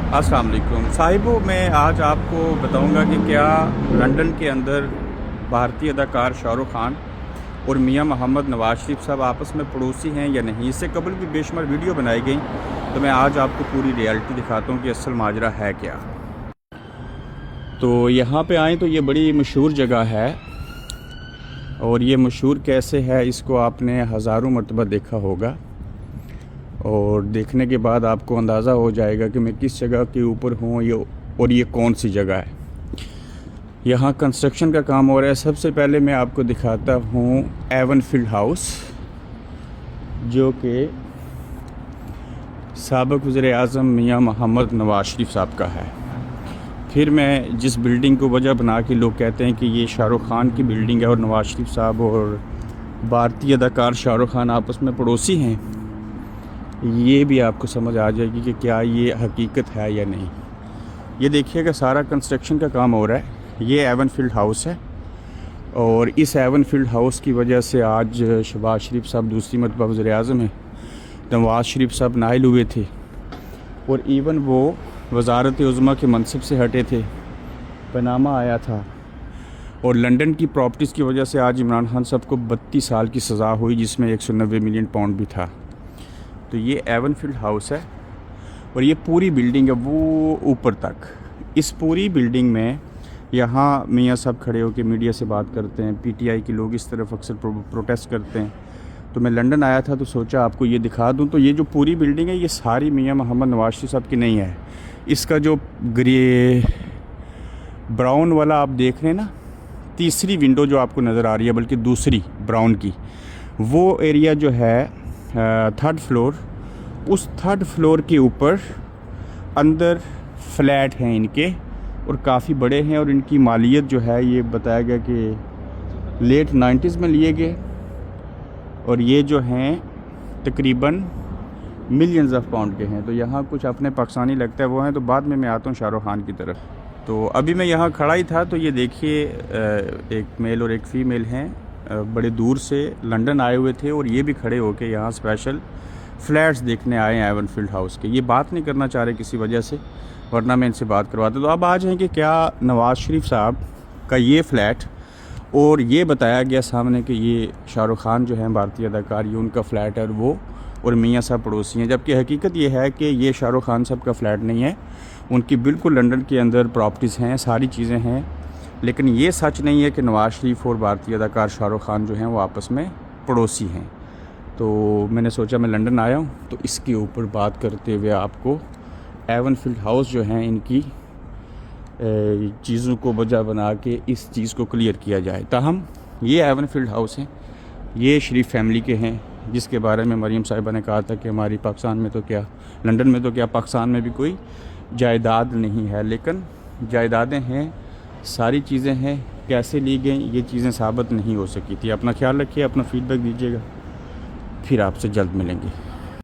अस्सलाम वालेकुम साहिबो, मैं आज आपको बताऊंगा कि क्या लंदन के अंदर भारतीय अदाकार शाहरुख खान और मियां मोहम्मद नवाज शरीफ साहब आपस में पड़ोसी हैं या नहीं। इससे कबल भी बेशुमार वीडियो बनाई गई, तो मैं आज आपको पूरी रियलिटी दिखाता हूं कि असल माजरा है क्या। तो यहाँ पे आएँ तो ये बड़ी मशहूर जगह है, और ये मशहूर कैसे है इसको आपने हज़ारों मरतबा देखा होगा, और देखने के बाद आपको अंदाज़ा हो जाएगा कि मैं किस जगह के ऊपर हूँ और ये कौन सी जगह है। यहाँ कंस्ट्रक्शन का काम हो रहा है। सबसे पहले मैं आपको दिखाता हूँ एवनफील्ड हाउस, जो कि साबिक़ वज़ीर-ए-आज़म मियां मोहम्मद नवाज शरीफ साहब का है। फिर मैं जिस बिल्डिंग को वजह बना के लोग कहते हैं कि ये शाहरुख खान की बिल्डिंग है और नवाज शरीफ साहब और भारतीय अदाकार शाहरुख खान आपस में पड़ोसी हैं, ये भी आपको समझ आ जाएगी कि क्या ये हकीकत है या नहीं। ये देखिएगा सारा कंस्ट्रक्शन का काम हो रहा है। ये एवनफील्ड हाउस है, और इस एवनफील्ड हाउस की वजह से आज शहबाज शरीफ साहब दूसरी मरतबा वज़ीर-ए-आज़म हैं, नवाज शरीफ साहब नाइल हुए थे, और इवन वो वज़ारत उज़्मा के मनसब से हटे थे। पनामा आया था, और लंदन की प्रॉपर्टीज़ की वजह से आज इमरान खान साहब को 32 साल की सज़ा हुई, जिसमें 190 मिलियन पाउंड भी था। तो ये एवनफील्ड हाउस है, और ये पूरी बिल्डिंग है वो ऊपर तक। इस पूरी बिल्डिंग में यहाँ मियाँ साहब खड़े होकर मीडिया से बात करते हैं। पीटीआई के लोग इस तरफ अक्सर प्रोटेस्ट करते हैं। तो मैं लंदन आया था तो सोचा आपको ये दिखा दूँ। तो ये जो पूरी बिल्डिंग है ये सारी मियाँ मोहम्मद नवाज शरीफ साहब की नहीं है। इसका जो ग्रे ब्राउन वाला आप देख रहे हैं ना, तीसरी विंडो जो आपको नज़र आ रही है, बल्कि दूसरी ब्राउन की, वो एरिया जो है थर्ड फ्लोर, उस थर्ड फ्लोर के ऊपर अंदर फ्लैट हैं इनके, और काफ़ी बड़े हैं, और इनकी मालियत जो है ये बताया गया कि लेट 90s में लिए गए, और ये जो हैं तकरीबन मिलियंस ऑफ पाउंड के हैं। तो यहाँ कुछ अपने पाकिस्तानी लगता है वो हैं। तो बाद में मैं आता हूँ शाहरुख खान की तरफ। तो अभी मैं यहाँ खड़ा ही था, तो ये देखिए एक मेल और एक फ़ीमेल हैं, बड़े दूर से लंदन आए हुए थे, और ये भी खड़े होके यहाँ स्पेशल फ़्लैट्स देखने आए हैं एवनफील्ड हाउस के। ये बात नहीं करना चाह रहे किसी वजह से, वरना मैं इनसे बात करवाता। तो अब आ जाएँ कि क्या नवाज़ शरीफ साहब का ये फ़्लैट, और ये बताया गया सामने कि ये शाहरुख खान जो हैं भारतीय अदाकार, ये उनका फ़्लैट है, और मियाँ साहब पड़ोसी हैं। जबकि हकीकत ये है कि ये शाहरुख खान साहब का फ़्लैट नहीं है, उनकी बिल्कुल लंदन के अंदर प्रॉपर्टीज़ हैं, सारी चीज़ें हैं। लेकिन ये सच नहीं है कि नवाज शरीफ और भारतीय अदाकार शाहरुख खान जो हैं वो आपस में पड़ोसी हैं। तो मैंने सोचा मैं लंदन आया हूँ, तो इसके ऊपर बात करते हुए आपको एवनफील्ड हाउस जो हैं इनकी चीज़ों को वजह बना के इस चीज़ को क्लियर किया जाए। ताहम ये एवनफील्ड हाउस हैं, ये शरीफ फैमिली के हैं, जिसके बारे में मरीम साहिबा ने कहा था कि हमारी पाकिस्तान में तो क्या, लंदन में तो क्या, पाकिस्तान में भी कोई जायदाद नहीं है। लेकिन जायदादें हैं, सारी चीज़ें हैं, कैसे ली गई ये चीज़ें साबित नहीं हो सकी थी। अपना ख्याल रखिए, अपना फ़ीडबैक दीजिएगा, फिर आपसे जल्द मिलेंगे।